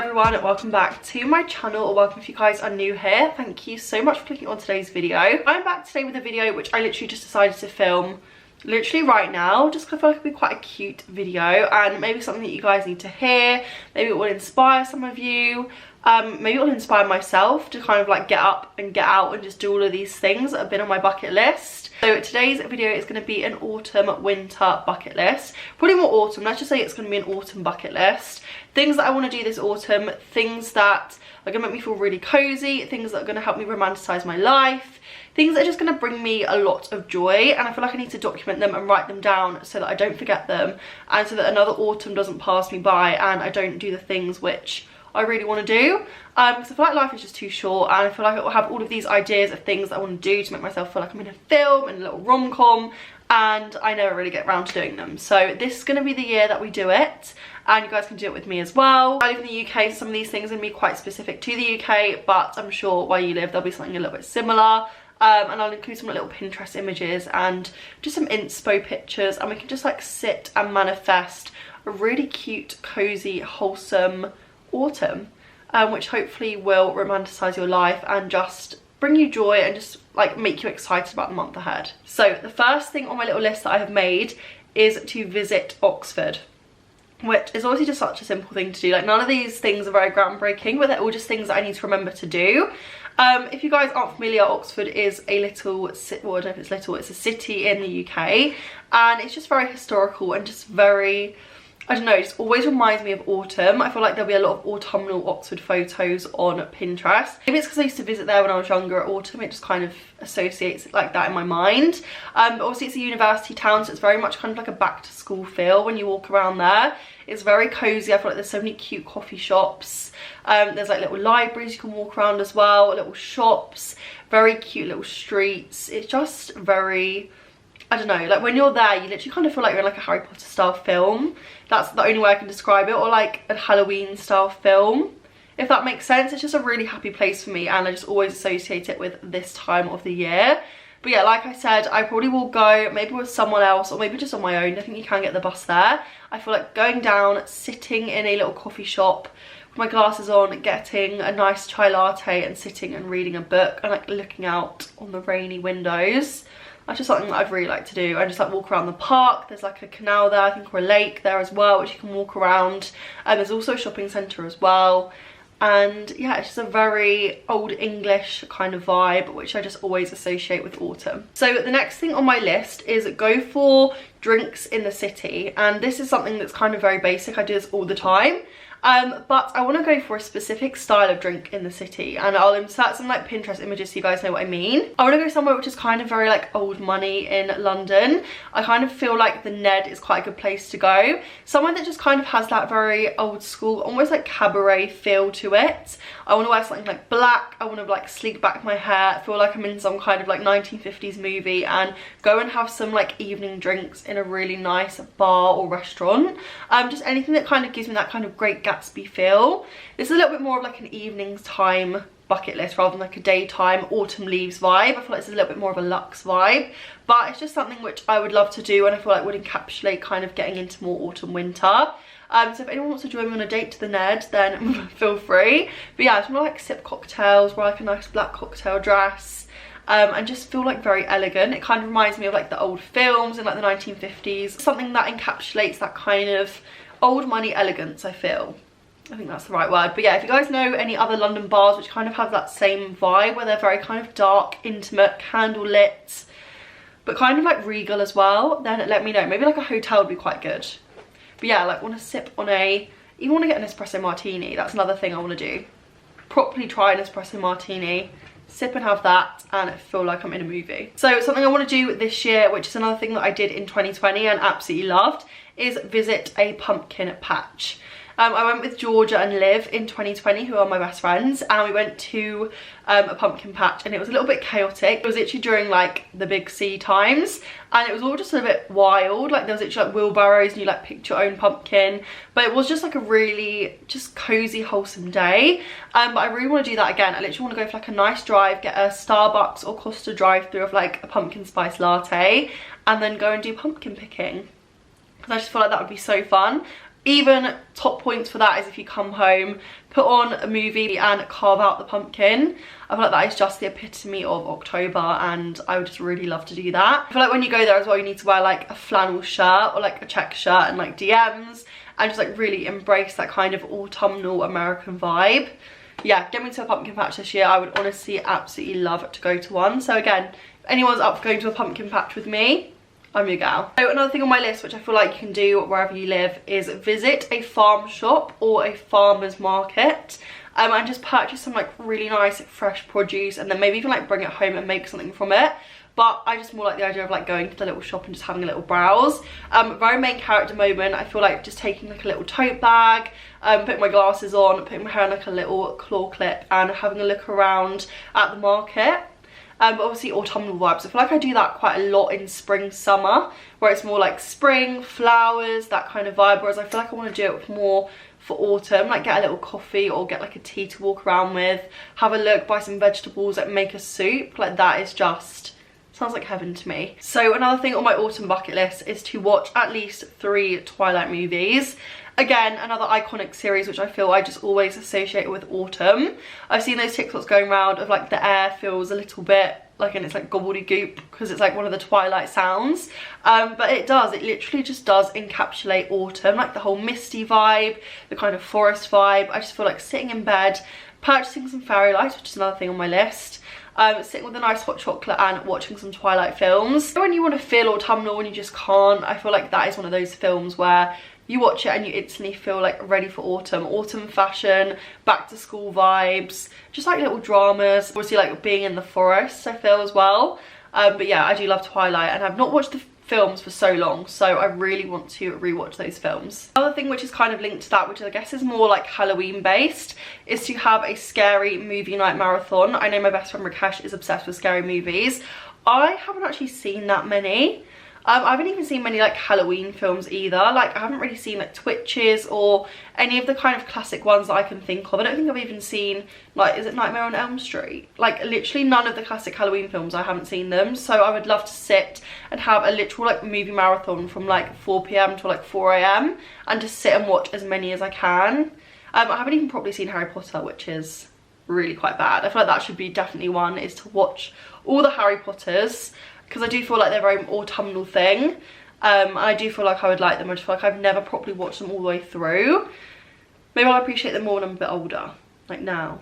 everyone, welcome back to my channel, or welcome if you guys are new here. Thank you so much for clicking on today's video. I'm back today with a video which I literally just decided to film literally right now, just because I feel like it'd be quite a cute video and maybe something that you guys need to hear. Maybe it will inspire some of you. Maybe it will inspire myself to kind of like get up and get out and just do all of these things that have been on my bucket list. So today's video is going to be an autumn winter bucket list, probably more autumn. Let's just say it's going to be an autumn bucket list. Things that I want to do this autumn, things that are going to make me feel really cozy, things that are going to help me romanticize my life, things that are just going to bring me a lot of joy, and I feel like I need to document them and write them down so that I don't forget them, and so that another autumn doesn't pass me by and I don't do the things which I really want to do, because I feel like life is just too short, and I feel like I will have all of these ideas of things that I want to do to make myself feel like I'm in a film, in a little rom-com, and I never really get around to doing them. So this is going to be the year that we do it, and you guys can do it with me as well. I live in the UK, so some of these things are going to be quite specific to the UK, but I'm sure where you live there'll be something a little bit similar. And I'll include some little Pinterest images and just some inspo pictures, and we can just like sit and manifest a really cute, cozy, wholesome autumn, which hopefully will romanticize your life and just bring you joy and just like make you excited about the month ahead. So the first thing on my little list that I have made is to visit Oxford, which is obviously just such a simple thing to do. Like, none of these things are very groundbreaking, but they're all just things that I need to remember to do. If you guys aren't familiar, Oxford is a little, well, I don't know if it's little, it's a city in the UK, and it's just very historical and just very, I don't know, it just always reminds me of autumn. I feel like there'll be a lot of autumnal Oxford photos on Pinterest. Maybe it's because I used to visit there when I was younger at autumn, it just kind of associates it like that in my mind. But obviously it's a university town, so it's very much kind of like a back to school feel when you walk around there. It's very cozy. I feel like there's so many cute coffee shops. There's like little libraries you can walk around as well, little shops, very cute little streets. It's just very, I don't know, like when you're there you literally kind of feel like you're in like a Harry Potter style film. That's the only way I can describe it, or like a Halloween style film, if that makes sense. It's just a really happy place for me, and I just always associate it with this time of the year. But yeah, like I said, I probably will go maybe with someone else, or maybe just on my own. I think you can get the bus there. I feel like going down, sitting in a little coffee shop with my glasses on, getting a nice chai latte and sitting and reading a book and like looking out on the rainy windows. That's just something that I'd really like to do. I just like walk around the park. There's like a canal there, I think, or a lake there as well, which you can walk around. And there's also a shopping centre as well. And yeah, it's just a very old English kind of vibe, which I just always associate with autumn. So the next thing on my list is go for drinks in the city. And this is something that's kind of very basic. I do this all the time. But I want to go for a specific style of drink in the city, and I'll insert some like Pinterest images so you guys know what I mean. I want to go somewhere which is kind of very like old money in London. I kind of feel like the Ned is quite a good place to go. Somewhere that just kind of has that very old school, almost like cabaret feel to it. I want to wear something like black. I want to like sleek back my hair, feel like I'm in some kind of like 1950s movie, and go and have some like evening drinks in a really nice bar or restaurant. Just anything that kind of gives me that kind of great Gatsby feel. This is a little bit more of like an evenings time bucket list rather than like a daytime autumn leaves vibe. I feel like this is a little bit more of a luxe vibe, but it's just something which I would love to do, and I feel like would encapsulate kind of getting into more autumn winter. So if anyone wants to join me on a date to the Ned, then feel free. But yeah, I just want to like sip cocktails, wear like a nice black cocktail dress, and just feel like very elegant. It kind of reminds me of like the old films in like the 1950s, something that encapsulates that kind of old money elegance, I feel. I think that's the right word. But yeah, if you guys know any other London bars which kind of have that same vibe, where they're very kind of dark, intimate, candle lit, but kind of like regal as well, then let me know. Maybe like a hotel would be quite good. But yeah, like want to sip on even want to get an espresso martini. That's another thing I want to do. Properly try an espresso martini, sip and have that, and feel like I'm in a movie. So something I want to do this year, which is another thing that I did in 2020 and absolutely loved, is visit a pumpkin patch. I went with Georgia and Liv in 2020, who are my best friends, and we went to a pumpkin patch, and it was a little bit chaotic. It was literally during like the big C times, and it was all just a bit wild. Like there was literally like wheelbarrows and you like picked your own pumpkin, but it was just like a really just cozy, wholesome day. But I really want to do that again. I literally want to go for like a nice drive, get a Starbucks or Costa drive-through of like a pumpkin spice latte, and then go and do pumpkin picking, because I just feel like that would be so fun. Even top points for that is if you come home, put on a movie and carve out the pumpkin. I feel like that is just the epitome of October, and I would just really love to do that. I feel like when you go there as well, you need to wear like a flannel shirt or like a check shirt and like DMs, and just like really embrace that kind of autumnal American vibe. Yeah, get me to a pumpkin patch this year. I would honestly absolutely love to go to one. So again, if anyone's up for going to a pumpkin patch with me, I'm your gal. So another thing on my list, which I feel like you can do wherever you live, is visit a farm shop or a farmer's market, and just purchase some like really nice fresh produce, and then maybe even like bring it home and make something from it. But I just more like the idea of like going to the little shop and just having a little browse. Very main character moment. I feel like just taking like a little tote bag, putting my glasses on, putting my hair in like a little claw clip, and having a look around at the market. But obviously autumnal vibes. I feel like I do that quite a lot in spring, summer, where it's more like spring, flowers, that kind of vibe. Whereas I feel like I want to do it more for autumn, like get a little coffee or get like a tea to walk around with, have a look, buy some vegetables, like make a soup. Like that is just, sounds like heaven to me. So another thing on my autumn bucket list is to watch at least 3 Twilight movies. Again, another iconic series which I feel I just always associate with autumn. I've seen those TikToks going around of like the air feels a little bit like, and it's like gobbledygook because it's like one of the Twilight sounds. But it literally just does encapsulate autumn, like the whole misty vibe, the kind of forest vibe. I just feel like sitting in bed, purchasing some fairy lights, which is another thing on my list. Sitting with a nice hot chocolate and watching some Twilight films. When you want to feel autumnal and you just can't, I feel like that is one of those films where you watch it and you instantly feel like ready for autumn. Autumn fashion, back to school vibes, just like little dramas. Obviously like being in the forest, I feel as well. But yeah, I do love Twilight, and I've not watched the films for so long, so I really want to rewatch those films. Another thing which is kind of linked to that, which I guess is more like Halloween based, is to have a scary movie night marathon. I know my best friend Rakesh is obsessed with scary movies. I haven't actually seen that many. I haven't even seen many like Halloween films either. Like I haven't really seen like Twitches or any of the kind of classic ones that I can think of. I don't think I've even seen like, is it Nightmare on Elm Street? Like literally none of the classic Halloween films, I haven't seen them. So I would love to sit and have a literal like movie marathon from like 4 PM to like 4 AM and just sit and watch as many as I can. I haven't even probably seen Harry Potter, which is really quite bad. I feel like that should be definitely one, is to watch all the Harry Potters, because I do feel like they're a very autumnal thing. I do feel like I would like them. I just feel like I've never properly watched them all the way through. Maybe I'll appreciate them more when I'm a bit older, like now.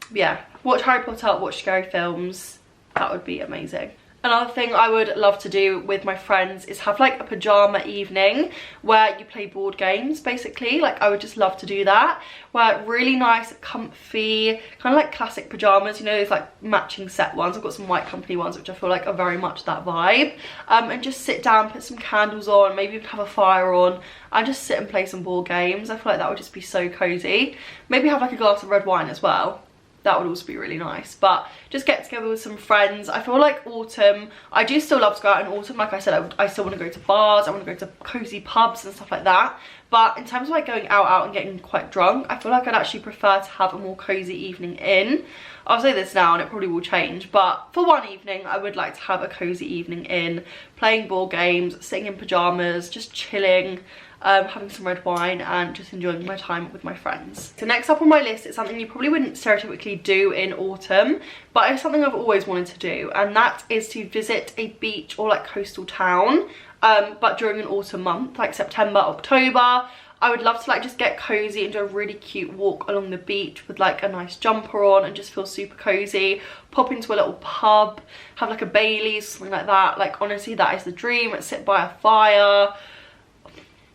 But yeah, watch Harry Potter, watch scary films. That would be amazing. Another thing I would love to do with my friends is have like a pajama evening where you play board games, basically. Like I would just love to do that, where really nice, comfy, kind of like classic pajamas, you know, those like matching set ones. I've got some White Company ones which I feel like are very much that vibe. And just sit down, put some candles on, maybe even have a fire on, and just sit and play some board games. I feel like that would just be so cozy. Maybe have like a glass of red wine as well. That would also be really nice. But just get together with some friends. I feel like autumn, I do still love to go out in autumn. Like I said, I still want to go to bars, I want to go to cozy pubs and stuff like that. But in terms of like going out and getting quite drunk, I feel like I'd actually prefer to have a more cozy evening in. I'll say this now and it probably will change, but for one evening I would like to have a cozy evening in, playing board games, sitting in pajamas, just chilling, having some red wine and just enjoying my time with my friends. So next up on my list is something you probably wouldn't stereotypically do in autumn, but it's something I've always wanted to do, and that is to visit a beach or like coastal town, but during an autumn month, like September, October. I would love to like just get cozy and do a really cute walk along the beach with like a nice jumper on and just feel super cozy, pop into a little pub, have like a Baileys, something like that. Like honestly, that is the dream. Sit by a fire.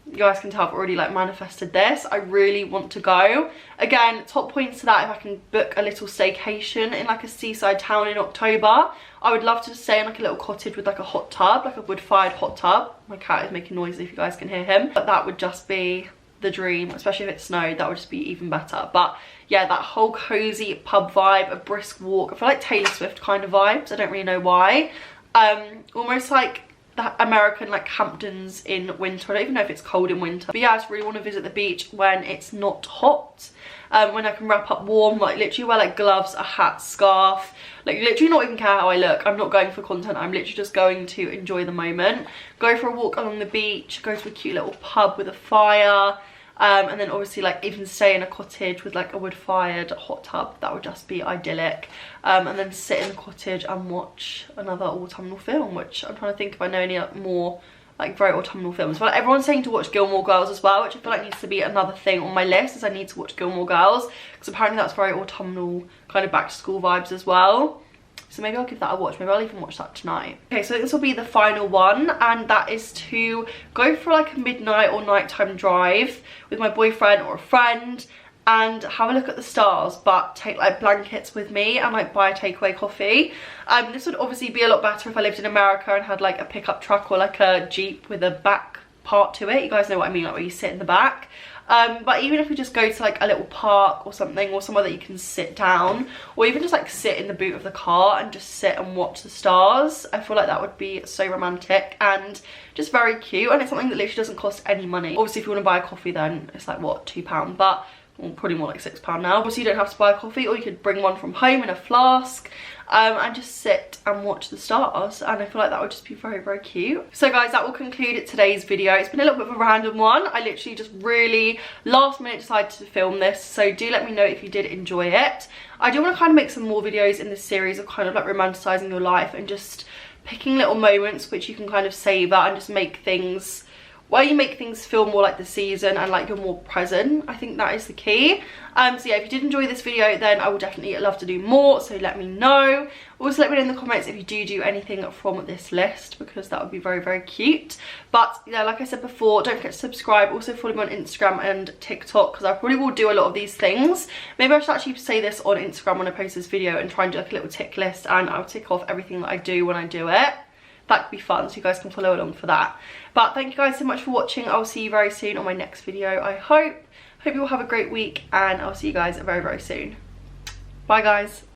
You guys can tell I've already like manifested this. I really want to go. Again, top points to that, if I can book a little staycation in like a seaside town in October. I would love to stay in like a little cottage with like a hot tub, like a wood-fired hot tub. My cat is making noises if you guys can hear him. But that would just be the dream, especially if it snowed. That would just be even better. But yeah, that whole cozy pub vibe, a brisk walk. I feel like Taylor Swift kind of vibes. I don't really know why. Almost like the American like Hamptons in winter. I don't even know if it's cold in winter, but yeah, I just really want to visit the beach when it's not hot, when I can wrap up warm, like literally wear like gloves, a hat, scarf, like literally not even care how I look. I'm not going for content, I'm literally just going to enjoy the moment, go for a walk along the beach, go to a cute little pub with a fire, and then obviously like even stay in a cottage with like a wood-fired hot tub. That would just be idyllic. And then sit in the cottage and watch another autumnal film, which I'm trying to think if I know any more like very autumnal films. Well, everyone's saying to watch Gilmore Girls as well, which I feel like needs to be another thing on my list, as I need to watch Gilmore Girls, because apparently that's very autumnal, kind of back to school vibes as well. So maybe I'll give that a watch. Maybe I'll even watch that tonight. Okay, so this will be the final one, and that is to go for like a midnight or nighttime drive with my boyfriend or a friend and have a look at the stars, but take like blankets with me and like buy a takeaway coffee. This would obviously be a lot better if I lived in America and had like a pickup truck or like a Jeep with a back part to it. You guys know what I mean, like where you sit in the back. But even if we just go to like a little park or something, or somewhere that you can sit down, or even just like sit in the boot of the car and just sit and watch the stars, I feel like that would be so romantic and just very cute. And it's something that literally doesn't cost any money. Obviously if you want to buy a coffee, then it's like what, £2, but well, probably more like £6 now. Obviously you don't have to buy a coffee, or you could bring one from home in a flask, and just sit and watch the stars, and I feel like that would just be very, very cute. So guys, that will conclude today's video. It's been a little bit of a random one. I literally just really last minute decided to film this, so do let me know if you did enjoy it. I do want to kind of make some more videos in this series of kind of like romanticizing your life and just picking little moments which you can kind of savor and just make things, where you make things feel more like the season and like you're more present. I think that is the key. So yeah, if you did enjoy this video, then I will definitely love to do more, so let me know. Also let me know in the comments if you do anything from this list, because that would be very, very cute. But yeah, like I said before, don't forget to subscribe. Also follow me on Instagram and TikTok, because I probably will do a lot of these things. Maybe I should actually say this on Instagram when I post this video and try and do like a little tick list, and I'll tick off everything that I do when I do it. That could be fun, so you guys can follow along for that. But thank you guys so much for watching. I'll see you very soon on my next video, I hope you all have a great week, and I'll see you guys very, very soon. Bye guys.